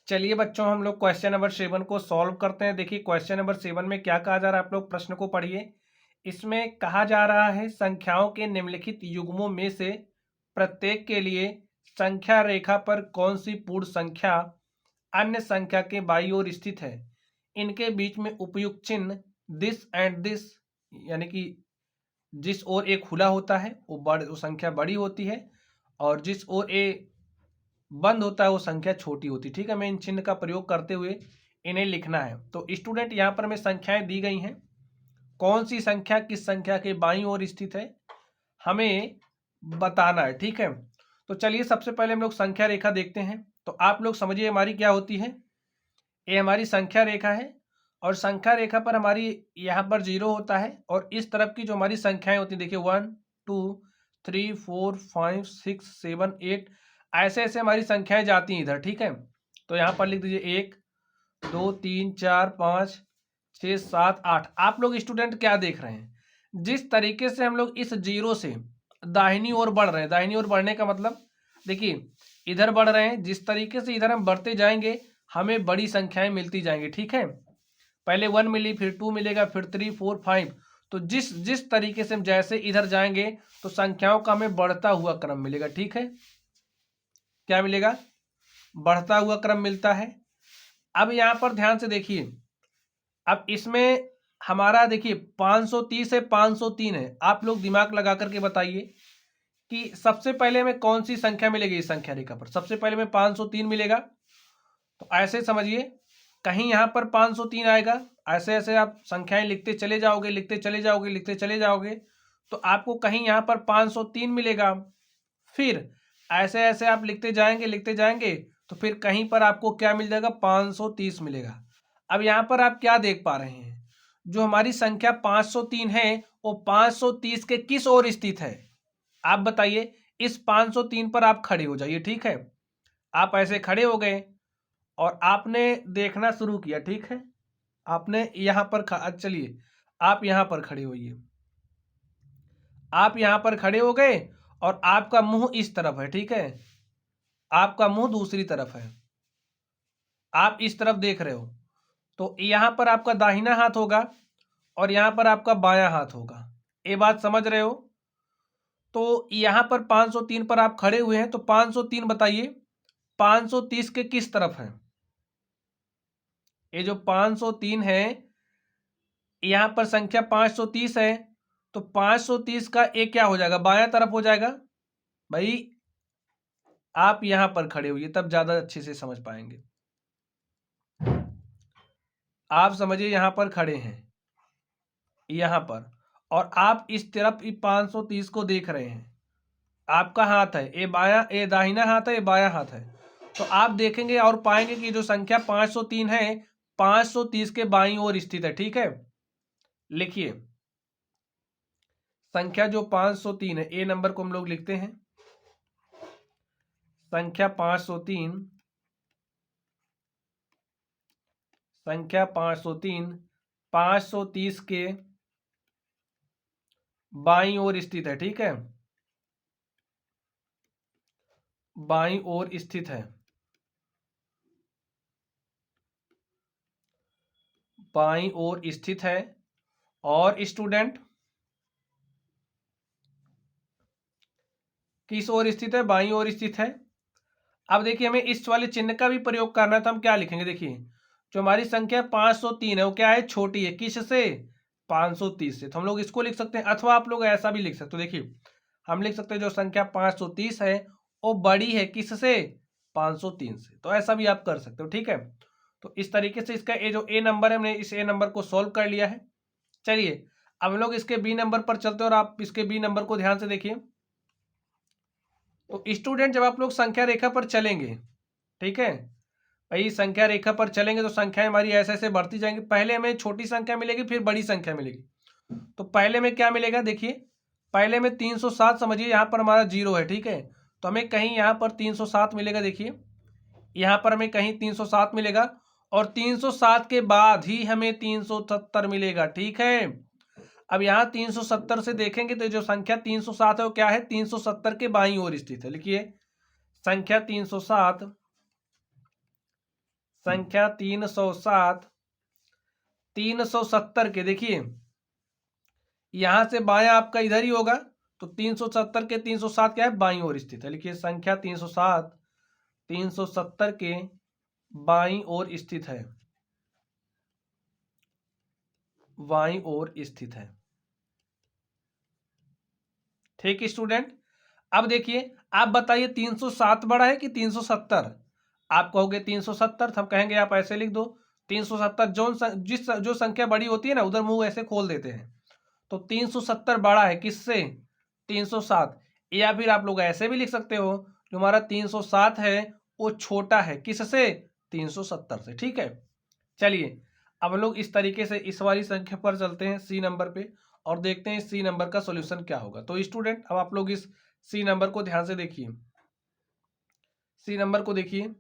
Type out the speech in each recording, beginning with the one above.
चलिए बच्चों, हम लोग क्वेश्चन नंबर 7 को सॉल्व करते हैं। देखिए क्वेश्चन नंबर 7 में क्या कहा जा रहा है, आप लोग प्रश्न को पढ़िए। इसमें कहा जा रहा है संख्याओं के निम्नलिखित युग्मों में से प्रत्येक के लिए संख्या रेखा पर कौन सी पूर्ण संख्या अन्य संख्या के बाईं ओर स्थित है। इनके बीच में उपयुक्त चिन्ह दिस एंड दिस, यानी कि जिस ओर ए खुला होता है वो संख्या बड़ी होती है, और जिस ओर ए बंद होता है वो संख्या छोटी होती है। ठीक है, मैं इन चिन्ह का प्रयोग करते हुए इन्हें लिखना है। तो स्टूडेंट यहाँ पर हमें संख्याएं दी गई हैं, कौन सी संख्या किस संख्या के बाईं ओर स्थित है हमें बताना है। ठीक है, तो चलिए सबसे पहले हम लोग संख्या रेखा देखते हैं। तो आप लोग समझिए हमारी क्या होती है, ये हमारी संख्या रेखा है, और संख्या रेखा पर हमारी यहाँ पर 0 होता है, और इस तरफ की जो हमारी संख्याएं होती हैं, देखिए 1 2 3 4 5 6 7 8, ऐसे ऐसे हमारी संख्याएं जाती हैं इधर। ठीक है, तो यहाँ पर लिख दीजिए 1 2 3 4 5 6 7 8। आप लोग स्टूडेंट क्या देख रहे हैं, जिस तरीके से हम लोग इस 0 से दाहिनी ओर बढ़ रहे हैं, दाहिनी ओर बढ़ने का मतलब देखिए इधर बढ़ रहे हैं, जिस तरीके से इधर हम बढ़ते जाएंगे हमें बड़ी संख्याएं मिलती जाएंगी। ठीक है, पहले 1 मिली, फिर 2 मिलेगा, फिर 3 4 5। तो जिस जिस तरीके से हम जैसे इधर जाएंगे तो संख्याओं का हमें बढ़ता हुआ क्रम मिलेगा। ठीक है, क्या मिलेगा, बढ़ता हुआ क्रम मिलता है। अब यहां पर ध्यान से देखिए, अब इसमें हमारा देखिए 530 है, 503 है। आप लोग दिमाग लगा करके बताइए कि सबसे पहले हमें कौन सी संख्या मिलेगी इस संख्या रेखा पर। सबसे पहले में 503 मिलेगा, तो ऐसे समझिए कहीं यहाँ पर 503 आएगा। ऐसे ऐसे आप संख्याएं लिखते चले जाओगे, लिखते चले जाओगे, लिखते चले जाओगे, तो आपको कहीं यहाँ पर 503 मिलेगा। फिर ऐसे ऐसे आप लिखते जाएंगे, लिखते जाएंगे, तो फिर कहीं पर आपको क्या मिल जाएगा, 530 मिलेगा। अब यहाँ पर आप क्या देख पा रहे हैं, जो हमारी संख्या 503 है वो 530 के किस ओर स्थित है, आप बताइए। इस 503 पर आप खड़े हो जाइए। ठीक है, आप ऐसे खड़े हो गए और आपने देखना शुरू किया। ठीक है, आपने यहां पर चलिए आप यहां पर खड़े होइए। आप यहां पर खड़े हो गए और आपका मुंह इस तरफ है। ठीक है, आपका मुंह दूसरी तरफ है, आप इस तरफ देख रहे हो। तो यहां पर आपका दाहिना हाथ होगा और यहां पर आपका बायां हाथ होगा। ये बात समझ रहे हो। तो यहां पर 503 पर आप खड़े हुए हैं, तो 503 बताइए 530 के किस तरफ है। ये जो 503 है, यहां पर संख्या 530 है, तो 530 का एक क्या हो जाएगा, बायां तरफ हो जाएगा। भाई आप यहां पर खड़े हुए तब ज्यादा अच्छे से समझ पाएंगे। आप समझिए यहां पर खड़े हैं, यहां पर, और आप इस तरफ 530 को देख रहे हैं। आपका हाथ है ये बायां, ये दाहिना हाथ है, ये बायां हाथ है। तो आप देखेंगे और पाएंगे कि जो संख्या 503 है 530 के बाईं ओर स्थित है। ठीक है, लिखिए संख्या जो 503 है, ए नंबर को हम लोग लिखते हैं। संख्या 503, संख्या 503 530 के बाईं ओर स्थित है। ठीक है, बाईं ओर स्थित है, बाईं ओर स्थित है। और स्टूडेंट किस ओर स्थित है, बाईं ओर स्थित है। अब देखिए हमें इस वाले चिन्ह का भी प्रयोग करना है, तो हम क्या लिखेंगे, देखिए जो हमारी संख्या 503 है वो क्या है, छोटी है, किससे, 530 से। तो हम लोग इसको लिख सकते हैं, अथवा आप लोग ऐसा भी लिख सकते हो। देखिए हम लिख सकते हैं जो संख्या 530 है वो बड़ी है किससे, 503 से। तो ऐसा भी आप कर सकते हो। ठीक है, तो इस तरीके से इसका ये जो ए नंबर है, हमने इस ए नंबर को सॉल्व कर लिया है। चलिए अब हम लोग इसके बी नंबर पर चलते हैं, और आप इसके बी नंबर को ध्यान से देखिए। तो स्टूडेंट जब आप लोग संख्या रेखा पर चलेंगे, ठीक है भाई, संख्या रेखा पर चलेंगे तो संख्याएं हमारी ऐसे ऐसे बढ़ती जाएंगी। पहले हमें छोटी संख्या मिलेगी, फिर बड़ी संख्या मिलेगी। तो पहले में क्या मिलेगा, देखिए पहले में 307, समझिए यहाँ पर हमारा 0 है। ठीक है, तो हमें कहीं यहाँ पर 307 मिलेगा। देखिए यहाँ पर हमें कहीं 307 मिलेगा, और 307 के बाद ही हमें 370 मिलेगा। ठीक है, अब यहाँ 370 से देखेंगे तो जो संख्या 307 है वो क्या है, 370 के बाईं ओर स्थित है। लिखिए संख्या 307 संख्या 307 370 के, देखिए यहां से बायां आपका इधर ही होगा, तो 370 के 307 क्या है, बाईं ओर स्थित है। लिखिए संख्या 307 370 के बाईं ओर स्थित है, बाईं ओर स्थित है। ठीक स्टूडेंट, अब देखिए आप बताइए 307 बड़ा है कि 370। आप कहोगे 370, हम कहेंगे आप ऐसे लिख दो 370। जो संख्या बड़ी होती है ना, उधर मुंह ऐसे खोल देते हैं, तो 370 बड़ा है किससे, 307। या फिर आप लोग ऐसे भी लिख सकते हो, जो हमारा 307 है वो छोटा है किससे, 370 से। ठीक है, चलिए अब लोग इस तरीके से इस वाली संख्या पर चलते हैं सी नंबर पे, और देखते हैं सी नंबर का सॉल्यूशन क्या होगा। तो स्टूडेंट अब आप लोग इस सी नंबर को ध्यान से देखिए, सी नंबर को देखिए।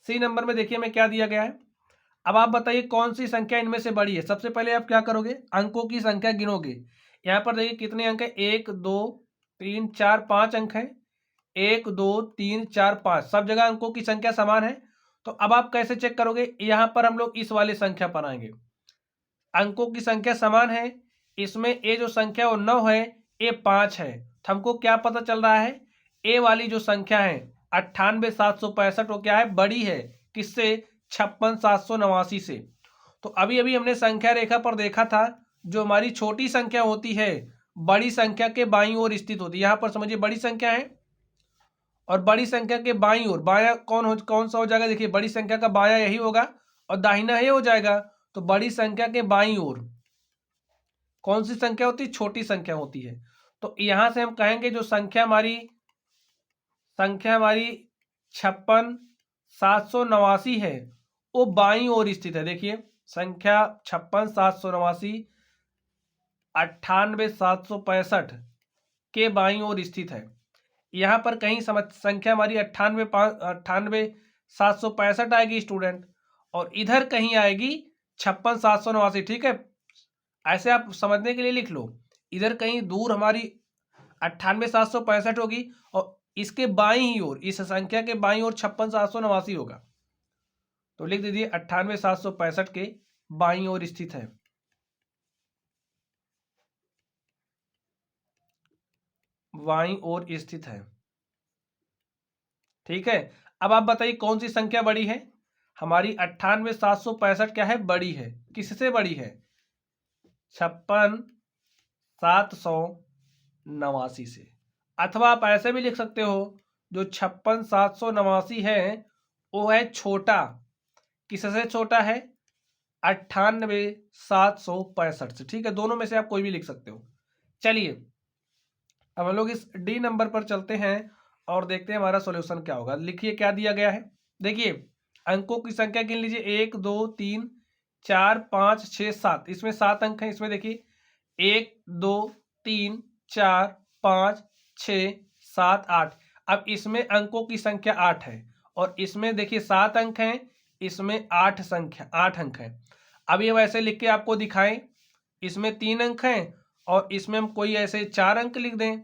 सी नंबर में देखिए में क्या दिया गया है। अब आप बताइए कौन सी संख्या इनमें से बड़ी है। सबसे पहले आप क्या करोगे, अंकों की संख्या गिनोगे। यहाँ पर देखिए कितने अंक है, 1 2 3 4 5 अंक है। 1 2 3 4 5 सब जगह अंकों की संख्या समान है। तो अब आप कैसे चेक करोगे, यहाँ पर हम लोग इस वाले संख्या पर आएंगे। अंकों की संख्या समान है, इसमें ए जो संख्या वो 9 है, ए 5 है। तो हमको क्या पता चल रहा है, ए वाली जो संख्या है 98,765 वो क्या है, बड़ी है किससे, 56,789 से। तो अभी अभी हमने संख्या रेखा पर देखा था, जो हमारी छोटी संख्या होती है बड़ी संख्या के बाईं ओर स्थित होती है। यहाँ पर समझिए बड़ी संख्या है, और बड़ी संख्या के बाईं ओर बायां कौन सा हो जाएगा, देखिए बड़ी संख्या का बायां यही होगा, और दाहिना ये हो जाएगा। तो बड़ी संख्या के बाईं ओर कौन सी संख्या होती है, छोटी संख्या होती है। तो यहां से हम कहेंगे जो संख्या हमारी 56,789 है वो बाईं ओर स्थित है। देखिए संख्या 56,789 98,765 के बाईं ओर स्थित है। यहाँ पर कहीं संख्या हमारी 98,765 आएगी स्टूडेंट, और इधर कहीं आएगी 56,789। ठीक है, ऐसे आप समझने के लिए लिख लो, इधर कहीं दूर हमारी 98,765 होगी, और इसके बाईं ही ओर, इस संख्या के बाईं ओर 56,789 होगा। तो लिख दीजिए 98,765 के बाईं ओर स्थित है, बाईं ओर स्थित है। ठीक है, अब आप बताइए कौन सी संख्या बड़ी है, हमारी 98,765 क्या है, बड़ी है किससे, बड़ी है 56,789 से। अथवा आप ऐसे भी लिख सकते हो, जो 56,789 है वो है छोटा, किससे छोटा है, 98,765 से। ठीक है, दोनों में से आप कोई भी लिख सकते हो। चलिए अब हम लोग इस डी नंबर पर चलते हैं और देखते हैं हमारा सॉल्यूशन क्या होगा। लिखिए क्या दिया गया है, देखिए अंकों की संख्या गिन लीजिए, 1 2 3 4 5 6 7, इसमें 7 अंक हैं। इसमें देखिए 1 2 3 4 5 6 7 8। अब इसमें अंकों की संख्या 8 है, और इसमें देखिए 7 अंक हैं, इसमें 8 अंक हैं। अब ये वैसे लिख के आपको दिखाएं, इसमें 3 अंक हैं और इसमें हम कोई ऐसे 4 अंक लिख दें,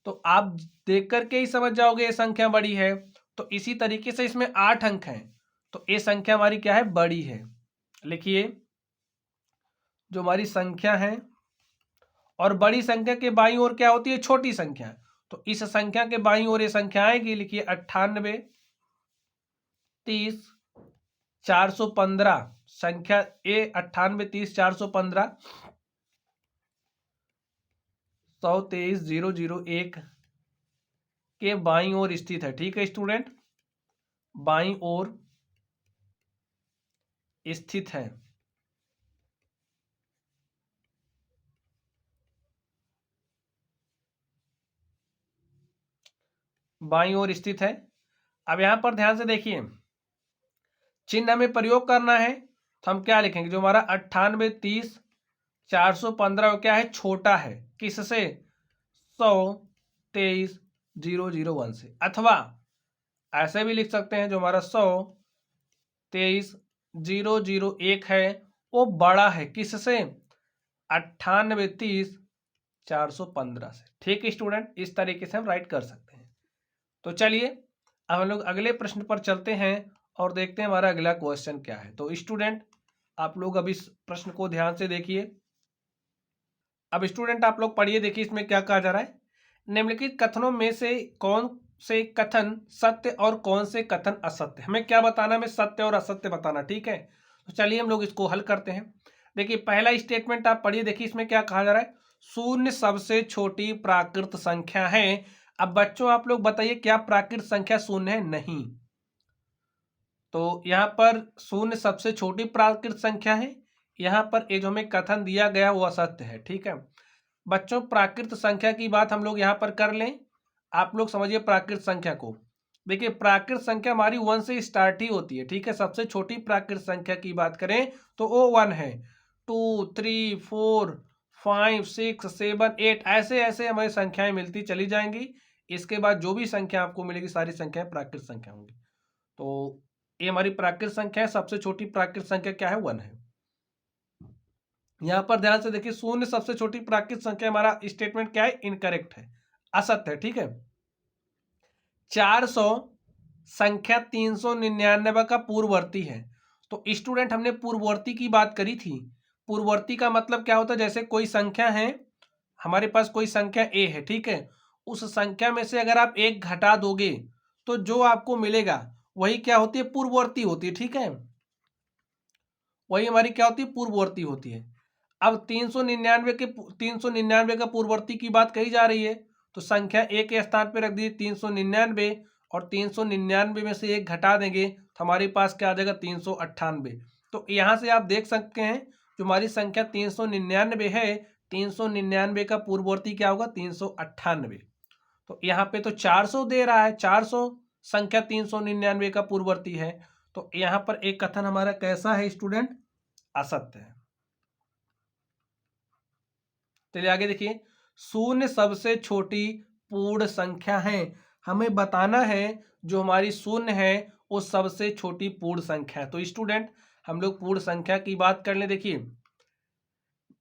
तो आप देख करके ही समझ जाओगे ये संख्या बड़ी है। तो इसी तरीके से इसमें 8 अंक हैं, तो ये संख्या हमारी क्या है, बड़ी है। लिखिए जो हमारी संख्या है, और बड़ी संख्या के बाईं ओर क्या होती है, छोटी संख्या। तो इस संख्या के बाईं ओर ये संख्या आएगी, लिखिए 98 30 415। संख्या ए 98 30 415 123,001 के बाईं ओर स्थित है। ठीक है स्टूडेंट, बाईं ओर स्थित है। बाईं ओर स्थित है। अब यहां पर ध्यान से देखिए, चिन्ह हमें प्रयोग करना है, तो हम क्या लिखेंगे, जो हमारा 98 30 415 क्या है, छोटा है किससे, 123,001 से। अथवा ऐसे भी लिख सकते हैं, जो हमारा 123,001 है वो बड़ा है किससे, 98 30 415 से। ठीक है स्टूडेंट, इस तरीके से हम राइट कर सकते हैं। तो चलिए अब हम लोग अगले प्रश्न पर चलते हैं और देखते हैं हमारा अगला क्वेश्चन क्या है। तो स्टूडेंट आप लोग अब इस प्रश्न को ध्यान से देखिए। अब स्टूडेंट आप लोग पढ़िए, देखिए इसमें क्या कहा जा रहा है। निम्नलिखित कथनों में से कौन से कथन सत्य और कौन से कथन असत्य, हमें क्या बताना, हमें सत्य और असत्य बताना, ठीक है। तो चलिए हम लोग इसको हल करते हैं। देखिए पहला स्टेटमेंट आप पढ़िए, देखिए इसमें क्या कहा जा रहा है, शून्य सबसे छोटी प्राकृत संख्या है। अब बच्चों आप लोग बताइए क्या प्राकृत संख्या शून्य है? नहीं। तो यहाँ पर शून्य सबसे छोटी प्राकृत संख्या है, यहाँ पर ये जो हमें कथन दिया गया वो असत्य है, ठीक है। बच्चों प्राकृत संख्या की बात हम लोग यहाँ पर कर लें। आप लोग समझिए प्राकृत संख्या को। देखिए प्राकृत संख्या हमारी 1 से स्टार्ट ही होती है, ठीक है। सबसे छोटी प्राकृत संख्या की बात करें तो वो 1 है। 2 3 4 5 6 7 8 ऐसे ऐसे हमें संख्याएं मिलती चली जाएंगी। इसके बाद जो भी संख्या आपको मिलेगी सारी संख्याएं प्राकृत संख्या होंगी। तो ये हमारी प्राकृत संख्या है। सबसे छोटी प्राकृत संख्या क्या है? 1 है। यहां पर ध्यान से देखिए, शून्य सबसे छोटी प्राकृत संख्या, हमारा स्टेटमेंट क्या है? इनकरेक्ट है, असत्य है, ठीक है। 400 संख्या 399 का पूर्ववर्ती है। तो स्टूडेंट हमने पूर्ववर्ती की बात करी थी। पूर्ववर्ती का मतलब क्या होता है? जैसे कोई संख्या है, हमारे पास कोई संख्या ए है, ठीक है। उस संख्या में से अगर आप एक घटा दोगे तो जो आपको मिलेगा वही क्या होती है? पूर्ववर्ती होती है, ठीक है। वही हमारी क्या होती है? पूर्ववर्ती होती है। अब 399 का पूर्ववर्ती की बात कही जा रही है, तो संख्या ए के स्थान पर रख दीजिए 399, और 399 में से एक घटा देंगे तो हमारे पास क्या आ जाएगा? 398। तो यहाँ से आप देख सकते हैं जो हमारी संख्या 399 है, 399 का पूर्ववर्ती क्या होगा? 398। तो यहाँ पे तो 400 दे रहा है, 400 संख्या 399 का पूर्ववर्ती है। तो यहाँ पर एक कथन हमारा कैसा है स्टूडेंट? असत्य है। चलिए आगे देखिए, शून्य सबसे छोटी पूर्ण संख्या है। हमें बताना है जो हमारी शून्य है वो सबसे छोटी पूर्ण संख्या है। तो स्टूडेंट हम लोग पूर्ण संख्या की बात कर ले। देखिए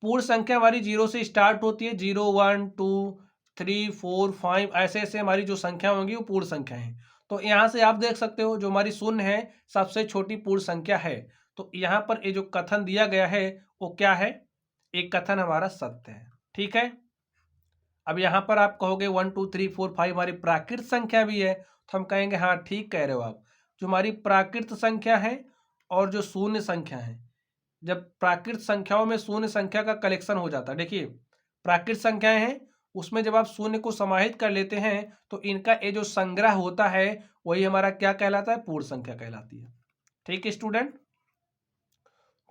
पूर्ण संख्या हमारी 0 से स्टार्ट होती है, 0 1 2 3 4 5 ऐसे ऐसे हमारी जो संख्या होंगी वो पूर्ण संख्या है। तो यहाँ से आप देख सकते हो जो हमारी शून्य है सबसे छोटी पूर्ण संख्या है। तो यहाँ पर ये जो कथन दिया गया है वो क्या है? एक कथन हमारा सत्य है, ठीक है। अब यहाँ पर आप कहोगे 1 2 3 4 5 हमारी प्राकृत संख्या भी है, तो हम कहेंगे हाँ ठीक कह रहे हो आप। जो हमारी प्राकृत संख्या है और जो शून्य संख्या है, जब प्राकृत संख्याओं में शून्य संख्या का कलेक्शन हो जाता है, देखिए प्राकृत संख्याएं हैं उसमें जब आप शून्य को समाहित कर लेते हैं तो इनका ये जो संग्रह होता है वही हमारा क्या कहलाता है? पूर्ण संख्या कहलाती है, ठीक है स्टूडेंट।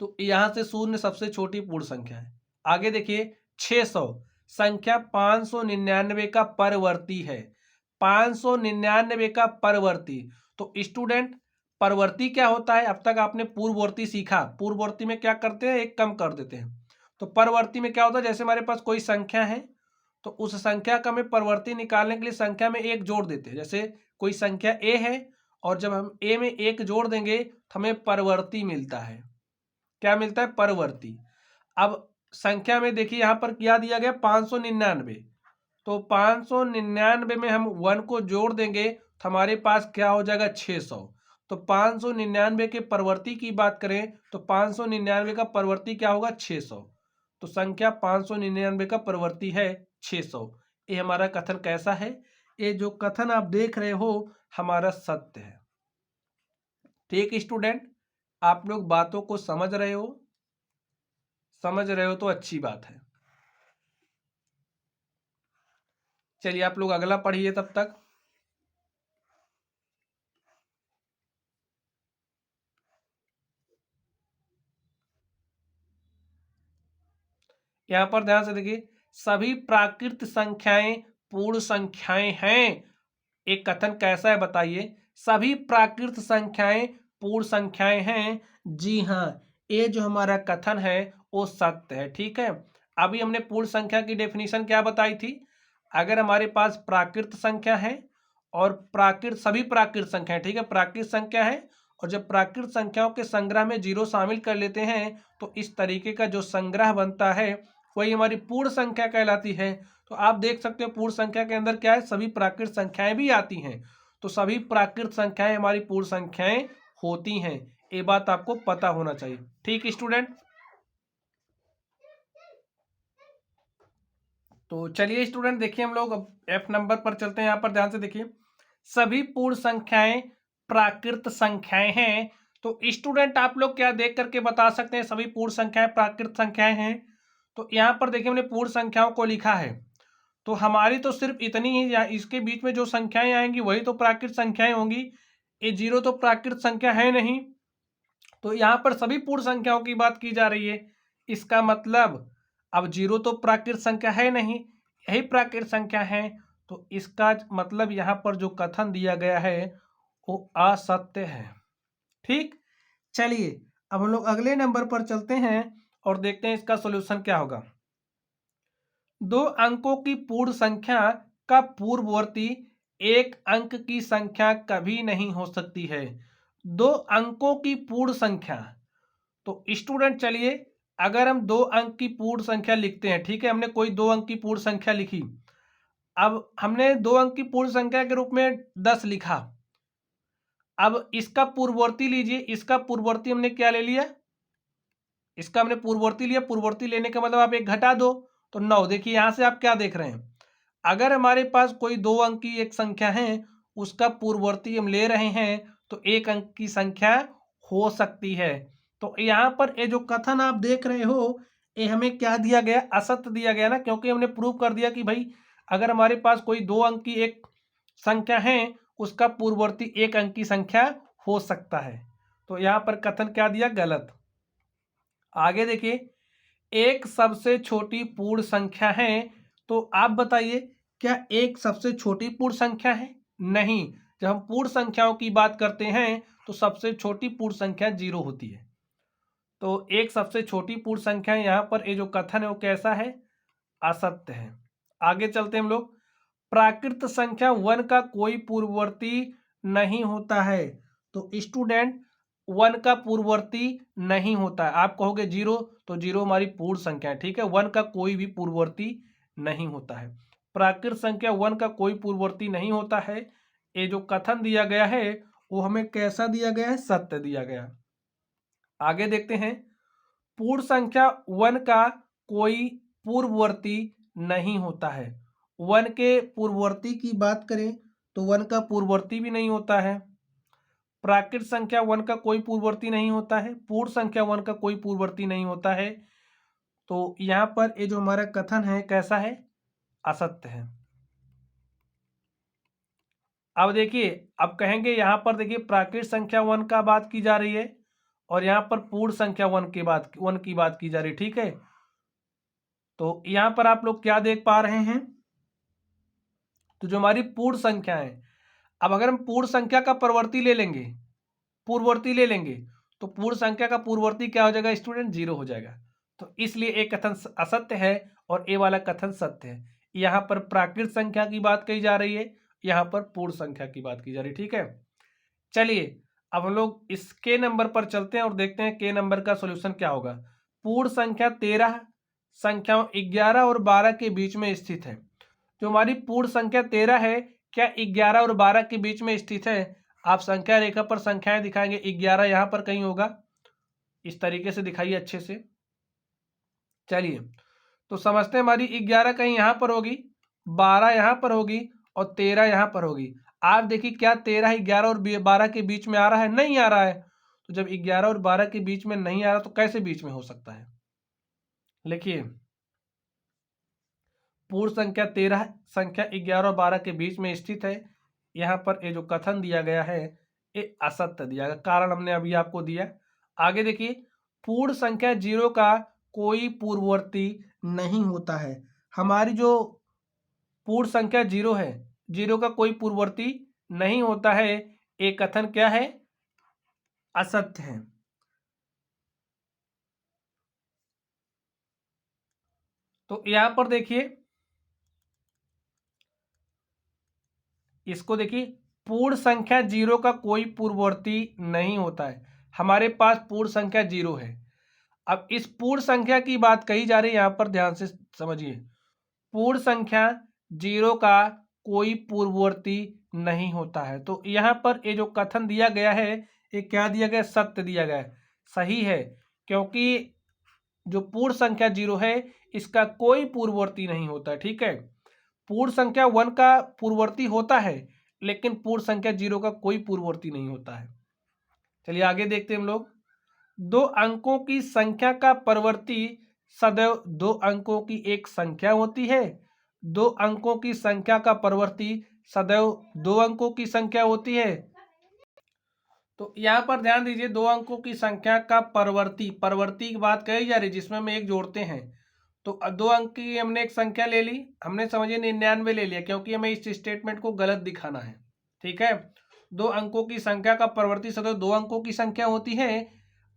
तो यहां से शून्य सबसे छोटी पूर्ण संख्या है। आगे देखिए 600 संख्या 599 का परवर्ती है। 599 का परवर्ती। तो स्टूडेंट परवर्ती क्या होता है? अब तक आपने पूर्ववर्ती सीखा, पूर्ववर्ती में क्या करते हैं? एक कम कर देते हैं। तो परवर्ती में क्या होता है? जैसे हमारे पास कोई संख्या है तो उस संख्या का हमें परवर्ती निकालने के लिए संख्या में एक जोड़ देते हैं। जैसे कोई संख्या ए है और जब हम ए में एक जोड़ देंगे तो हमें परवर्ती मिलता है। क्या मिलता है? परवर्ती। अब संख्या में देखिए यहाँ पर क्या दिया गया? 599। तो 599 में हम 1 को जोड़ देंगे तो हमारे पास क्या हो जाएगा? 600। तो 599 के परवर्ती की बात करें तो 599 का परवर्ती क्या होगा? 600। तो संख्या 599 का परवर्ती है 600। ये हमारा कथन कैसा है? ये जो कथन आप देख रहे हो हमारा सत्य है, ठीक स्टूडेंट। आप लोग बातों को समझ रहे हो? समझ रहे हो तो अच्छी बात है। चलिए आप लोग अगला पढ़िए तब तक। यहां पर ध्यान से देखिए, सभी प्राकृत संख्याएं पूर्ण संख्याएं हैं। एक कथन कैसा है बताइए? सभी प्राकृत संख्याएं पूर्ण संख्याएं हैं। जी हाँ, ये जो हमारा कथन है वो सत्य है, ठीक है। अभी हमने पूर्ण संख्या की डेफिनेशन क्या बताई थी? अगर हमारे पास प्राकृत संख्या है और प्राकृत सभी प्राकृत संख्या है, ठीक है, प्राकृत संख्या है और जब प्राकृत संख्याओं के संग्रह में जीरो शामिल कर लेते हैं तो इस तरीके का जो संग्रह बनता है वही हमारी पूर्ण संख्या कहलाती है। तो आप देख सकते हो पूर्ण संख्या के अंदर क्या है? सभी प्राकृत संख्याएं भी आती हैं। तो सभी प्राकृत संख्याएं हमारी पूर्ण संख्याएं होती हैं। ये बात आपको पता होना चाहिए। ठीक स्टूडेंट, तो चलिए स्टूडेंट देखिए हम लोग अब एफ नंबर पर चलते हैं। यहाँ पर ध्यान से देखिए, सभी पूर्ण संख्याएं प्राकृत संख्याएं हैं। तो स्टूडेंट आप लोग क्या देख करके बता सकते हैं सभी पूर्ण संख्याएं प्राकृत संख्याएं हैं? तो यहाँ पर देखिए हमने पूर्ण संख्याओं को लिखा है, तो हमारी तो सिर्फ इतनी ही, या इसके बीच में जो संख्याएं आएंगी वही तो प्राकृत संख्याएं होंगी। ये जीरो तो प्राकृत संख्या है नहीं, तो यहाँ पर सभी पूर्ण संख्याओं की बात की जा रही है। इसका मतलब अब जीरो तो प्राकृत संख्या है नहीं, यही प्राकृत संख्या है, तो इसका मतलब यहाँ पर जो कथन दिया गया है वो असत्य है। ठीक, चलिए अब हम लोग अगले नंबर पर चलते हैं और देखते हैं इसका सॉल्यूशन क्या होगा। दो अंकों की पूर्ण संख्या का पूर्ववर्ती एक अंक की संख्या कभी नहीं हो सकती है। दो अंकों की पूर्ण संख्या, तो स्टूडेंट चलिए अगर हम दो अंक की पूर्ण संख्या लिखते हैं, ठीक है, हमने कोई दो अंक की पूर्ण संख्या लिखी, अब हमने दो अंक की पूर्ण संख्या के रूप में 10 लिखा, अब इसका पूर्ववर्ती लीजिए, इसका पूर्ववर्ती हमने क्या ले लिया, इसका हमने पूर्ववर्ती लिया। पूर्ववर्ती लेने का मतलब आप एक घटा दो तो 9। देखिए यहां से आप क्या देख रहे हैं, अगर हमारे पास कोई दो अंक की एक संख्या है, उसका पूर्ववर्ती हम ले रहे हैं, तो एक अंक की संख्या हो सकती है। तो यहाँ पर ये जो कथन आप देख रहे हो, ये हमें क्या दिया गया, असत्य दिया गया ना, क्योंकि हमने प्रूव कर दिया कि भाई अगर हमारे पास कोई दो अंक की एक संख्या है, उसका पूर्ववर्ती एक अंक की संख्या हो सकता है। तो यहाँ पर कथन क्या दिया, गलत। आगे देखिए, एक सबसे छोटी पूर्ण संख्या है, तो आप बताइए क्या एक सबसे छोटी पूर्ण संख्या है? नहीं, जब हम पूर्ण संख्याओं की बात करते हैं तो सबसे छोटी पूर्ण संख्या 0 होती है। तो एक सबसे छोटी पूर्ण संख्या यहाँ पर ये जो कथन है वो कैसा है, असत्य है। आगे चलते हैं हम लोग, प्राकृत संख्या 1 का कोई पूर्ववर्ती नहीं होता है। तो स्टूडेंट 1 का पूर्ववर्ती नहीं होता है। आप कहोगे 0, तो 0 हमारी पूर्ण संख्या है, ठीक है, 1 का कोई भी पूर्ववर्ती नहीं होता है। प्राकृत संख्या 1 का कोई पूर्ववर्ती नहीं होता है। ये जो कथन दिया गया है वो हमें कैसा दिया गया है, सत्य दिया गया। आगे देखते हैं, पूर्ण संख्या 1 का कोई पूर्ववर्ती नहीं होता है। 1 के पूर्ववर्ती की बात करें तो 1 का पूर्ववर्ती भी नहीं होता है। प्राकृत संख्या 1 का कोई पूर्ववर्ती नहीं होता है। पूर्ण संख्या 1 का कोई पूर्ववर्ती नहीं होता है। तो यहाँ पर ये जो हमारा कथन है कैसा है, असत्य है। अब देखिए, अब कहेंगे यहाँ पर देखिए प्राकृत संख्या 1 का बात की जा रही है और यहाँ पर पूर्ण संख्या 1 की बात की जा रही है, ठीक है। तो यहाँ पर आप लोग क्या देख पा रहे हैं, तो जो हमारी पूर्ण संख्या है, अब अगर हम पूर्ण संख्या का पूर्ववर्ती ले लेंगे तो पूर्ण संख्या का पूर्ववर्ती क्या हो जाएगा स्टूडेंट, 0 हो जाएगा। तो इसलिए एक कथन असत्य है और ये वाला कथन सत्य है। यहाँ पर प्राकृत संख्या की बात कही जा रही है, यहाँ पर पूर्ण संख्या की बात की जा रही है, ठीक है। चलिए अब हम लोग इसके नंबर पर चलते हैं और देखते हैं के नंबर का सॉल्यूशन क्या होगा। पूर्ण संख्या 13 संख्याओं 11 और 12 के बीच में स्थित है। जो हमारी पूर्ण संख्या 13 है, क्या 11 और 12 के बीच में स्थित है? आप संख्या रेखा पर संख्याएं दिखाएंगे, 11 यहां पर कहीं होगा, इस तरीके से दिखाइए अच्छे से। चलिए तो समझते हैं, हमारी 11 कहीं यहां पर होगी, 12 यहां पर होगी और 13 यहां पर होगी। आप देखिए क्या 13 11 और 12 के बीच में आ रहा है? नहीं आ रहा है। तो जब 11 और 12 के बीच में नहीं आ रहा तो कैसे बीच में हो सकता है? लिखिए, पूर्ण संख्या 13 संख्या 11 और 12 के बीच में स्थित है। यहाँ पर ये जो कथन दिया गया है ये असत्य दिया गया, कारण हमने अभी आपको दिया। आगे देखिए, पूर्ण संख्या 0 का कोई पूर्ववर्ती नहीं होता है। हमारी जो पूर्ण संख्या 0 है, 0 का कोई पूर्ववर्ती नहीं होता है, ये कथन क्या है, असत्य है। तो यहां पर देखिए, इसको देखिए, पूर्ण संख्या 0 का कोई पूर्ववर्ती नहीं होता है। हमारे पास पूर्ण संख्या 0 है। अब इस पूर्ण संख्या की बात कही जा रही है, यहां पर ध्यान से समझिए, पूर्ण संख्या 0 का कोई पूर्ववर्ती नहीं होता है। तो यहाँ पर ये जो कथन दिया गया है ये क्या दिया गया, सत्य दिया गया है, सही है, क्योंकि जो पूर्ण संख्या 0 है इसका कोई पूर्ववर्ती नहीं होता। ठीक है, पूर्ण संख्या 1 का पूर्ववर्ती होता है लेकिन पूर्ण संख्या 0 का कोई पूर्ववर्ती नहीं होता है। चलिए आगे देखते हैं हम लोग। 2 अंकों की संख्या का परवर्ती सदैव 2 अंकों की एक संख्या होती है। 2 अंकों की संख्या का परवर्ती सदैव 2 अंकों की संख्या होती है। तो यहाँ पर ध्यान दीजिए, 2 अंकों की संख्या का परवर्ती, परवर्ती की बात कही जा रही है जिसमें हम एक जोड़ते हैं। तो 2 अंक की हमने एक संख्या ले ली, हमने समझिए 99 ले लिया क्योंकि हमें इस स्टेटमेंट को गलत दिखाना है। ठीक है, 2 अंकों की संख्या का परवर्ती सदैव 2 अंकों की संख्या होती है।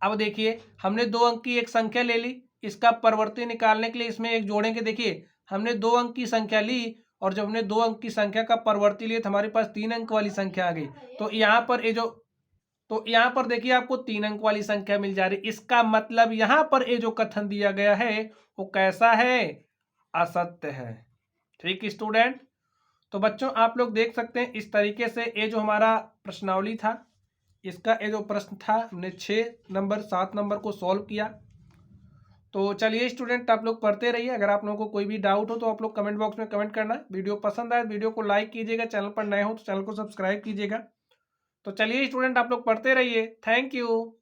अब देखिए हमने 2 अंक की एक संख्या ले ली, इसका परवर्ती निकालने के लिए इसमें एक जोड़ेंगे। देखिए हमने 2 अंक की संख्या ली और जब हमने 2 अंक की संख्या का परवर्ती लिया तो हमारे पास 3 अंक वाली संख्या आ गई। तो यहाँ पर ये जो, तो यहाँ पर देखिए आपको 3 अंक वाली संख्या मिल जा रही। इसका मतलब यहाँ पर ये जो कथन दिया गया है वो कैसा है, असत्य है। ठीक स्टूडेंट, तो बच्चों आप लोग देख सकते हैं इस तरीके से ये जो हमारा प्रश्नावली था, इसका ये जो प्रश्न था हमने 6 नंबर 7 नंबर को सॉल्व किया। तो चलिए स्टूडेंट आप लोग पढ़ते रहिए, अगर आप लोगों को कोई भी डाउट हो तो आप लोग कमेंट बॉक्स में कमेंट करना। वीडियो पसंद आए वीडियो को लाइक कीजिएगा, चैनल पर नए हो तो चैनल को सब्सक्राइब कीजिएगा। तो चलिए स्टूडेंट आप लोग पढ़ते रहिए। Thank you.